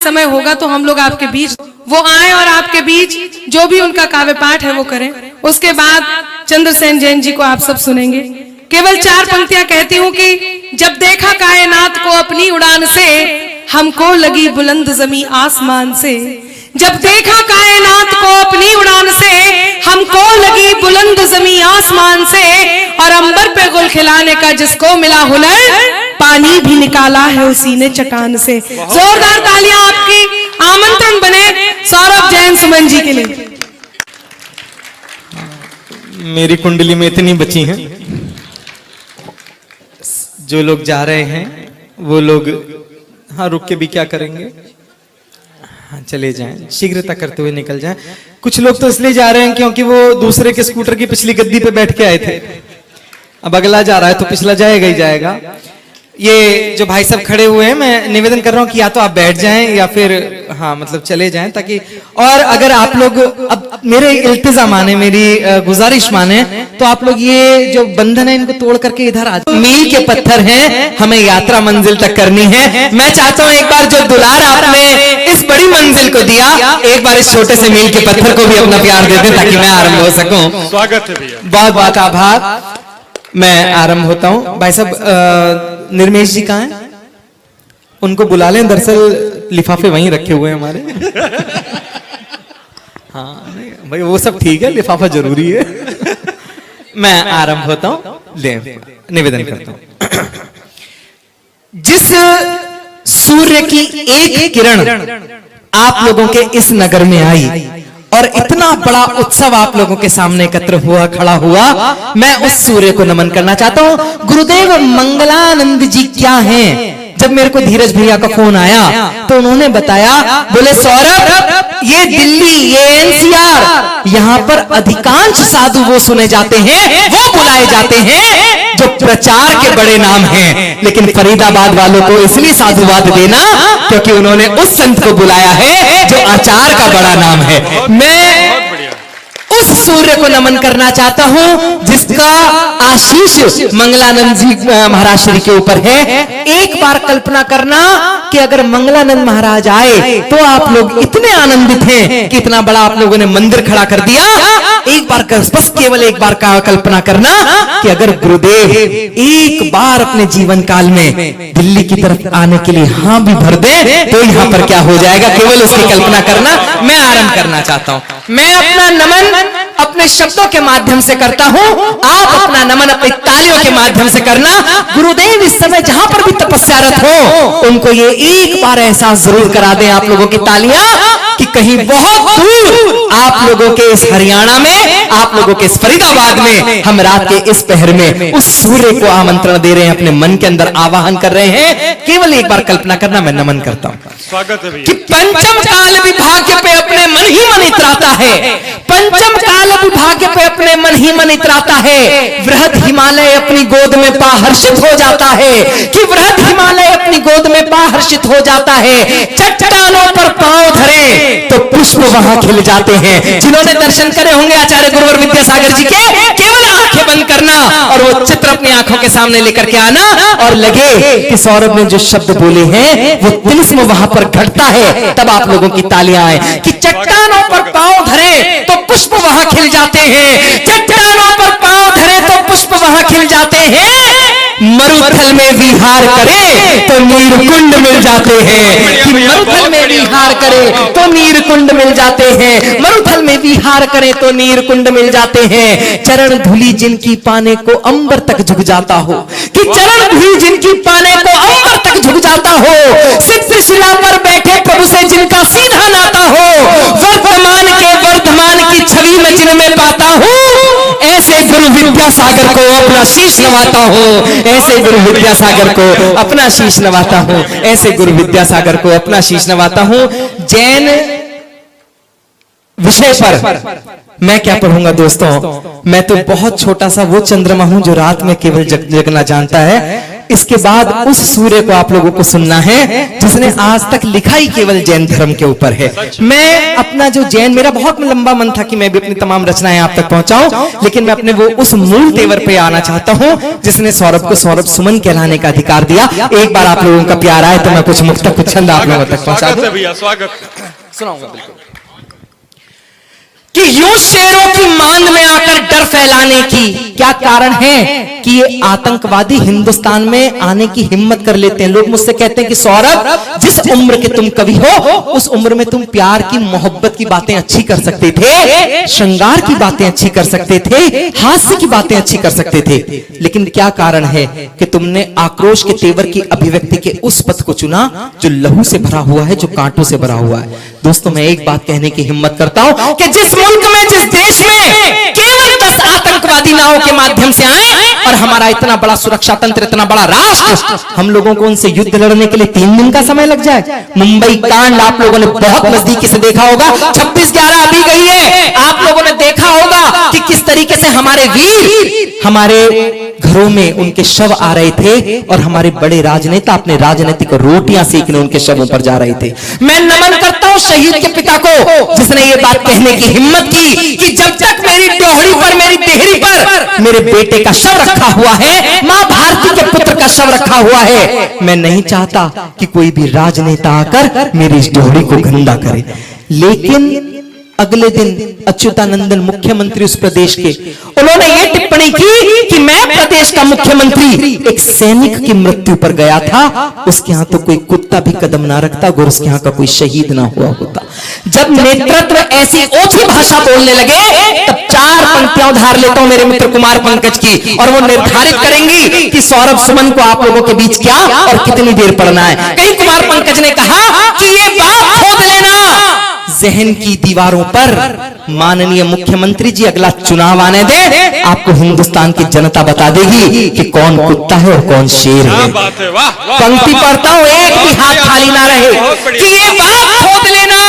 समय होगा तो हम लोग आपके बीच वो आए और आपके बीच जो भी उनका काव्य पाठ है वो करें। उसके बाद चंद्रसेन जैन जी को आप सब सुनेंगे। केवल 4 पंक्तियां कहती हूँ कि जब देखा कायनात को अपनी उड़ान से, हमको लगी बुलंद जमी आसमान से। जब देखा कायनात को अपनी उड़ान से, हमको लगी बुलंद जमी आसमान से। और अंबर पे गुल खिलाने का जिसको मिला हुनर, पानी भी निकाला है उसी ने चट्टान से। जोरदार तालियां आपकी आमंत्रण बने सौरभ जैन सुमन जी के लिए। मेरी कुंडली में इतनी बची हैं, जो लोग जा रहे हैं वो लोग हाँ रुक के भी क्या करेंगे, हाँ चले जाएं, शीघ्रता करते हुए निकल जाएं। कुछ लोग तो इसलिए जा रहे हैं क्योंकि वो दूसरे के स्कूटर की पिछली गद्दी पे बैठ के आए थे, अब अगला जा रहा है तो पिछला जाएगा ही जाएगा। ये जो भाई साहब खड़े हुए हैं, मैं निवेदन कर रहा हूं कि या तो आप बैठ जाएं या फिर हाँ मतलब चले जाएं, ताकि और अगर आप लोग अब मेरे इल्तिजा माने, मेरी गुजारिश माने, तो आप लोग ये जो बंधन है इनको तोड़ करके इधर आ जाए। मील के पत्थर हैं, हमें यात्रा मंजिल तक करनी है। मैं चाहता हूं एक बार जो दुलार आपने इस बड़ी मंजिल को दिया, एक बार इस छोटे से मील के पत्थर को भी अपना प्यार दे दें ताकि मैं आरंभ हो सकूं। स्वागत है भैया, बहुत बहुत आभार। मैं आरंभ होता हूं। भाई साहब निर्मेश जी कहाँ हैं? उनको बुला लें, दरअसल लिफाफे वहीं रखे हुए हैं हमारे। हाँ भाई वो सब ठीक है, लिफाफा जरूरी है। मैं आरंभ होता हूं, ले निवेदन करता हूं। जिस सूर्य की एक किरण आप लोगों के इस नगर में आई और इतना बड़ा उत्सव आप लोगों के सामने एकत्र हुआ, खड़ा हुआ, मैं उस सूर्य को नमन करना चाहता हूं। गुरुदेव मंगलानंद जी क्या हैं? जब मेरे को धीरज भैया का फोन आया तो उन्होंने बताया, बोले सौरभ ये दिल्ली, ये एनसीआर, यहाँ पर अधिकांश साधु वो सुने जाते हैं, वो बुलाए जाते हैं जो प्रचार के बड़े नाम हैं, लेकिन फरीदाबाद वालों को इसलिए साधुवाद देना क्योंकि उन्होंने उस संत को बुलाया है जो आचार का बड़ा नाम है। मैं उस सूर्य को नमन करना चाहता हूं जिसका आशीष मंगलानंद जी महाराज श्री के ऊपर है। एक बार कल्पना करना कि अगर मंगलानंद महाराज आए तो आप लोग इतने आनंदित हैं कि इतना बड़ा आप लोगों ने मंदिर खड़ा कर दिया। एक बार बस केवल एक बार का कल्पना करना कि अगर गुरुदेव एक बार अपने जीवन काल में दिल्ली की तरफ आने के लिए हाँ भी भर दे तो यहाँ पर क्या हो जाएगा, केवल उसकी कल्पना करना। मैं आरंभ करना चाहता हूं। मैं अपना नमन अपने शब्दों के माध्यम से करता हूं, आप अपना नमन अपनी तालियों के माध्यम से करना। गुरुदेव इस समय जहां पर भी तपस्यारत हो उनको ये एक बार एहसास जरूर करा दें आप लोगों की तालियां कि कहीं बहुत दूर आप लोगों के इस हरियाणा में, आप लोगों के इस फरीदाबाद में, हम रात के इस पहर में उस सूर्य को आमंत्रण दे रहे हैं, अपने मन के अंदर आवाहन कर रहे हैं। केवल एक बार कल्पना करना, मैं नमन करता हूं। स्वागत है भैया। कि पंचम काल विभाग्य पे अपने मन ही मन इतराता है, पंचम काल विभाग्य पे अपने मन ही मन इतराता है। वृहद हिमालय अपनी गोद में पा हर्षित हो जाता है, कि वृहद हिमालय अपनी गोद में पा हर्षित हो जाता है। चट्टानों पर पांव धरे तो पुष्प वहां खिल जाते हैं। जिन्होंने दर्शन करे होंगे आचार्य गुरुवर विद्यासागर जी के, केवल आंखें बंद करना और वो चित्र अपनी आंखों के सामने लेकर के आना और लगे कि सौरभ ने जो शब्द बोले हैं वो तिलिस्म वहां पर घटता है, तब आप लोगों की तालियां आए कि चट्टानों पर पांव धरे तो पुष्प वहां खिल जाते हैं, चट्टानों पर पांव धरे तो पुष्प वहां खिल जाते हैं। मरुथल में विहार करे तो नीरकुंड मिल जाते हैं, कि मरुथल में विहार करे तो नीरकुंड मिल जाते हैं, मरुथल में विहार करे तो नीरकुंड मिल जाते हैं। चरण धूलि जिनकी पाने को अंबर तक झुक जाता हो, कि चरण धूलि जिनकी पाने को अंबर तक झुक जाता हो। सिद्ध शिला पर बैठे प्रभु से जिनका सीधा नाता हो, वर्तमान के वर्धमान की छवि में जिनमें पाता हूँ, ऐसे गुरु विद्यासागर को अपना शीश नवाता हूँ, ऐसे गुरु विद्यासागर को अपना शीश नवाता हूँ, ऐसे गुरु विद्यासागर को अपना शीश नवाता हूँ। जैन विषय पर मैं क्या पढ़ूंगा दोस्तों, मैं तो बहुत छोटा सा वो चंद्रमा हूं जो रात में केवल जगना जानता है। इसके बाद उस सूर्य को आप लोगों को सुनना है जिसने आज तक लिखा ही केवल जैन धर्म के ऊपर है। मैं अपना जो जैन, मेरा बहुत लंबा मन था कि मैं भी अपनी तमाम रचनाएं आप तक पहुंचाऊं, लेकिन मैं अपने वो उस मूल तेवर पे आना चाहता हूं जिसने सौरभ को सौरभ सुमन कहलाने का अधिकार दिया। एक बार आप लोगों का प्यार आए तो मैं कुछ मुक्तक कुछ छंद आप लोगों तक पहुंचा दूं। सुनाऊंगा बिल्कुल कि यूं शेरों की मान में आकर डर फैलाने की क्या कारण है कि ये आतंकवादी हिंदुस्तान में आने की हिम्मत कर लेते हैं। लोग मुझसे कहते हैं कि सौरभ, जिस उम्र के तुम कवि हो उस उम्र में तुम प्यार की, मोहब्बत की बातें अच्छी कर सकते थे, श्रृंगार की बातें अच्छी कर सकते थे, हास्य की बातें अच्छी कर सकते थे, लेकिन क्या कारण है कि तुमने आक्रोश के तेवर की अभिव्यक्ति के उस पथ को चुना जो लहू से भरा हुआ है, जो कांटों से भरा हुआ है। दोस्तों, मैं एक बात कहने की हिम्मत करता हूं कि जिस मुल्क में, जिस देश में केवल 10 आतंकवादी नावों के माध्यम से आए और हमारा इतना बड़ा सुरक्षा तंत्र, इतना बड़ा राष्ट्र, हम लोगों को उनसे युद्ध लड़ने के लिए 3 दिन का समय लग जाए। मुंबई कांड आप लोगों ने बहुत नजदीकी से देखा होगा, 26/11 अभी गई है, आप लोगों ने देखा होगा कि किस तरीके से हमारे वीर हमारे घरों में उनके शव आ रहे थे और हमारे बड़े राजनेता अपने राजनीतिक रोटियां सेकने उनके शवों पर जा रहे थे। मैं नमन करता हूं शहीद के पिता को जिसने ये बात कहने की हिम्मत की कि जब तक मेरी डोहड़ी पर, मेरी देहरी पर मेरे बेटे का शव रखा हुआ है, मां भारती के पुत्र का शव रखा हुआ है, मैं नहीं चाहता कि कोई भी राजनेता आकर मेरी इस डोहड़ी को गंदा करे। लेकिन अगले दिन अच्युतानंदन मुख्यमंत्री उस प्रदेश के, उन्होंने ये टिप्पणी की कि मैं प्रदेश का मुख्यमंत्री एक सैनिक की मृत्यु पर गया था, उसके यहां तो कोई कुत्ता भी कदम ना रखता अगर उसके यहां का कोई शहीद ना हुआ होता। जब नेतृत्व ऐसी ओछी भाषा बोलने लगे तब 4 पंक्तियां उधार लेता हूं मेरे मित्र कुमार पंकज की, और वो निर्धारित करेंगी कि सौरभ सुमन को आप लोगों के बीच क्या और कितनी देर पढ़ना है। कहीं कुमार पंकज ने कहा कि ये बात खोद लेना जहन की दीवारों पर, माननीय मुख्यमंत्री जी अगला चुनाव आने दे, आपको हिंदुस्तान की जनता बता देगी कि कौन कुत्ता है और कौन शेर है। पंक्ति पढ़ता हूं, एक भी हाथ खाली ना रहे कि ये बात खोद लेना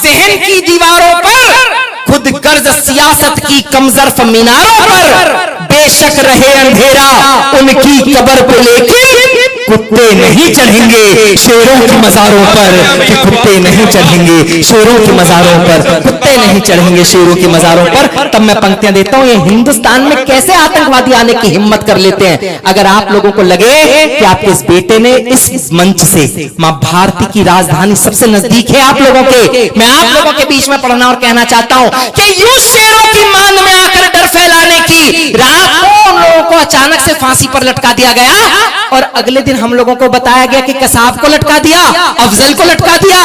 जहन की दीवारों पर, खुद गर्ज सियासत की कमजरफ मीनारों पर, बेशक रहे अंधेरा उनकी कब्र पे लेकिन कुत्ते नहीं चढ़ेंगे शेरों की मज़ारों पर, कि कुत्ते नहीं चढ़ेंगे शेरों की मज़ारों पर, कुत्ते नहीं चढ़ेंगे शेरों की मज़ारों पर। तब मैं पंक्तियां देता हूं, ये हिंदुस्तान में कैसे आतंकवादी आने की हिम्मत कर लेते हैं। अगर आप लोगों को लगे कि आपके इस बेटे ने इस मंच से, मां भारती की राजधानी सबसे नजदीक है आप लोगों के, मैं आप लोगों के बीच में पढ़ना और कहना चाहता हूं कि यूं शेरों की मान में आकर डर फैलाने की रात को उन लोगों को अचानक से फांसी पर लटका दिया गया और अगले दिन हम लोगों को बताया गया कि कसाब को लटका दिया, अफजल को लटका दिया।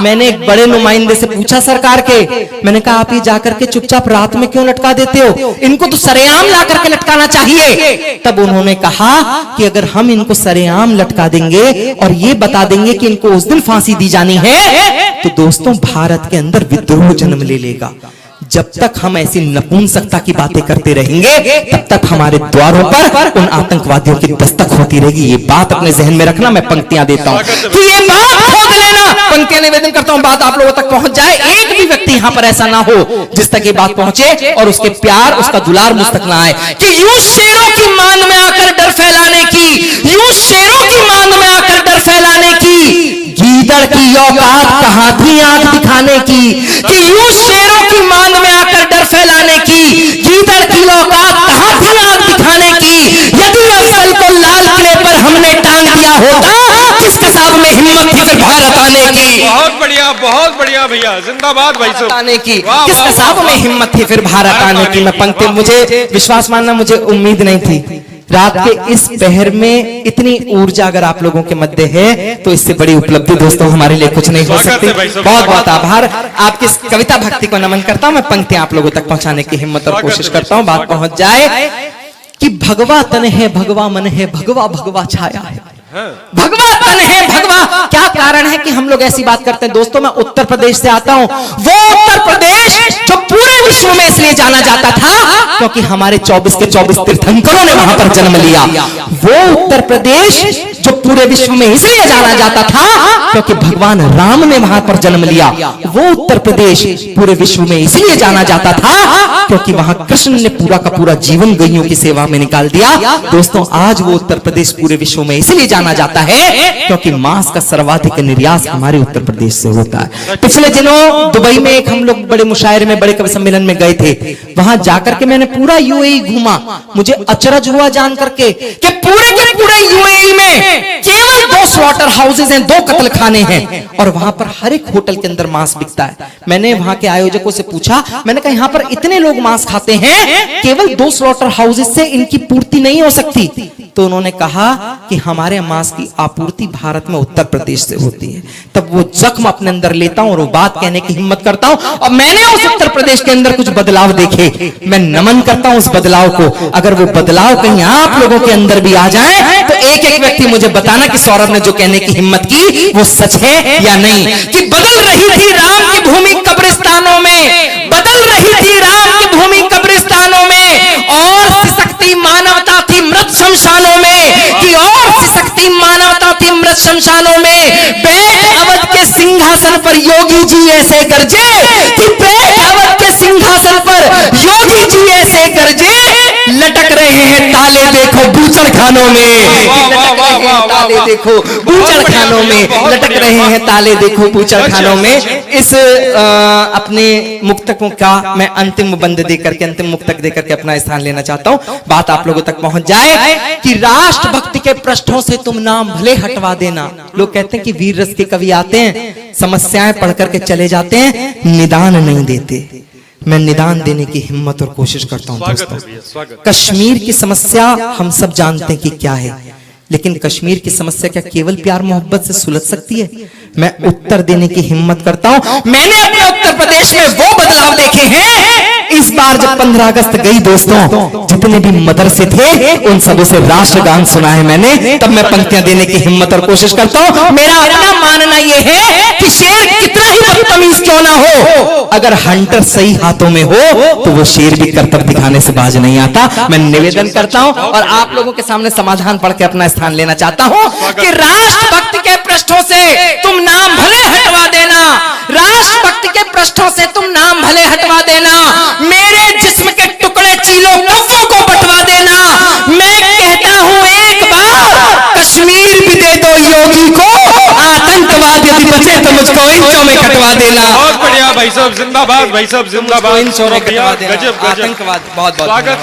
मैंने एक बड़े नुमाइंदे से पूछा सरकार के, मैंने कहा आप ये जाकर के चुपचाप रात में क्यों लटका देते हो, इनको तो सरेआम ला करके लटकाना चाहिए। तब उन्होंने कहा कि अगर हम इनको सरेआम लटका देंगे और ये बता देंगे कि इनको उस दिन फांसी दी जानी है तो दोस्तों भारत के अंदर विद्रोह जन्म ले लेगा। जब तक हम ऐसी नपुंसकता की बातें करते रहेंगे तब तक हमारे द्वारों पर उन आतंकवादियों की दस्तक होती रहेगी। ये बात अपने जहन में रखना। मैं पंक्तियां देता हूं कि ये बात खोद लेना, पंक्तियां निवेदन करता हूं, बात आप लोगों तक पहुंच जाए। एक भी व्यक्ति यहां पर ऐसा ना हो जिस तक ये बात पहुंचे और उसके प्यार, उसका दुलार मुझ तक ना आए कि यूं शेरों की मान में आकर डर फैलाने की, यूं शेरों की मान में आकर डर फैलाने की, गीदड़ की औकात कहां थी आंख दिखाने की, कि यूं शेरों की मान में आकर डर फैलाने की, गीदड़ की औकात कहां थी आंख दिखाने की। यदि अफजल को लाल किले पर हमने टांग दिया होता, किस कसाब में हिम्मत थी फिर भारत आने की। बहुत बढ़िया भैया, जिंदाबाद भाई साहब। आने की किस कसाब में हिम्मत थी फिर भारत आने की। मैं पंक्ति, मुझे विश्वास मानना, मुझे उम्मीद नहीं थी रात के इस पहर में इतनी ऊर्जा अगर आप लोगों के मध्य है तो इससे बड़ी उपलब्धि दोस्तों हमारे लिए कुछ नहीं हो सकती। बहुत बहुत आभार, आपकी इस कविता भक्ति को नमन करता हूं। मैं पंक्तियां आप लोगों तक पहुंचाने की हिम्मत और कोशिश करता हूं, बात पहुंच जाए कि भगवा तन है, भगवा मन है, भगवा भगवा छाया है, भगवा तन है, भगवा। क्या कारण है कि हम लोग ऐसी बात करते हैं दोस्तों। मैं उत्तर प्रदेश से आता हूं, वो उत्तर प्रदेश जो पूरे विश्व में इसलिए जाना जाता था क्योंकि हमारे 24 के 24 तीर्थंकरों ने वहां पर जन्म लिया। वो उत्तर प्रदेश जो पूरे विश्व में इसलिए जाना जाता था क्योंकि भगवान राम ने वहां पर जन्म लिया। वो उत्तर प्रदेश पूरे विश्व में इसलिए जाना जाता था क्योंकि वहां कृष्ण ने पूरा का पूरा जीवन गैयों की सेवा में निकाल दिया। दोस्तों, आज वो उत्तर प्रदेश पूरे विश्व में इसलिए जाना जाता है क्योंकि मांस का सर्वाधिक निर्यात हमारे उत्तर प्रदेश से होता है। पिछले दिनों दुबई में एक हम लोग बड़े मुशायरे में, बड़े कवि सम्मेलन में गए थे। वहां जाकर के मैंने पूरा यूएई घूमा। मुझे अचरज हुआ जान करके कि पूरे के पूरे यूएई में केवल 2 स्लॉटर हाउसेज हैं, 2 कत्ल खाने हैं, और वहां पर हर एक होटल के अंदर मांस बिकता है। मैंने वहां के आयोजकों से पूछा, मैंने कहा यहां पर इतने लोग मांस खाते हैं, केवल 2 स्लॉटर हाउसेज से इनकी पूर्ति नहीं हो सकती। तो उन्होंने कहा कि हमारे मांस की आपूर्ति भारत में उत्तर प्रदेश से होती है। तब वो जख्म अपने अंदर लेता हूं और वो बात कहने की हिम्मत करता हूं। और मैंने उस उत्तर प्रदेश के अंदर कुछ बदलाव देखे, मैं नमन करता हूं उस बदलाव को। अगर वो बदलाव कहीं आप लोगों के अंदर भी आ जाए तो एक एक व्यक्ति मुझे बताना कि सौरभ ने जो कहने की हिम्मत की वो सच है या नहीं। कि बदल रही थी राम की भूमि कब्रिस्तानों में, बदल रही थी राम की भूमि कब्रिस्तानों में, और सिसकती मानवता थी मृत शमशानों में, कि और सिसकती मानवता थी मृत शमशानों में। बैठ अवध के सिंहासन पर योगी जी ऐसे गरजे, कि बैठ अवध के सिंहासन पर योगी जी ऐसे गरजे, लटक रहे हैं ताले देखो बूचड़ खानों में, ताले देखो बूचड़ खानों में, लटक रहे हैं ताले देखो बूचड़ खानों में। इस अपने मुक्तकों का मैं अंतिम बंद देकर के, अंतिम मुक्तक देकर के अपना स्थान लेना चाहता हूं। बात आप लोगों तक पहुंच जाए कि राष्ट्रभक्ति के पृष्ठों से तुम नाम भले हटवा देना। लोग कहते हैं कि वीर रस के कवि आते हैं, समस्याएं पढ़ करके चले जाते हैं, निदान नहीं देते। मैं निदान देने की हिम्मत और कोशिश करता हूं। दोस्तों, कश्मीर की समस्या हम सब जानते हैं कि क्या है, लेकिन कश्मीर की समस्या क्या केवल प्यार मोहब्बत से सुलझ सकती है? मैं उत्तर देने की हिम्मत करता हूं। मैंने अपने उत्तर प्रदेश में वो बदलाव देखे हैं। इस बार जब 15 अगस्त गई दोस्तों, जितने भी मदरसे थे उन सबों से राष्ट्रगान सुना है मैंने। तब मैं पंक्तियां देने की हिम्मत और कोशिश करता हूं। मेरा अपना मानना यह है कि शेर कितना ही बदतमीज क्यों ना हो, अगर हंटर सही हाथों में हो तो वो शेर भी करतब दिखाने से बाज नहीं आता। मैं निवेदन करता हूं और आप लोगों के सामने समाधान पढ़ के अपना स्थान लेना चाहता हूं कि राष्ट्रभक्ति के पृष्ठों से तुम नाम भले हटवा देना, राष्ट्रभक्ति के पृष्ठों से तुम नाम भले हटवा देना, मेरे जिस्म के टुकड़े चीलों कव्वों को बंटवा देना। मैं कहता हूं एक बार, कश्मीर भी दे दो योगी को, आतंकवाद यदि बचे तो मुझको इंचों में कटवा देना। बहुत बढ़िया भाई साहब, जिंदाबाद भाई साहब, जिंदाबाद। इंचों में कटवा देना गजब गजब। आतंकवाद। बहुत बहुत स्वागत।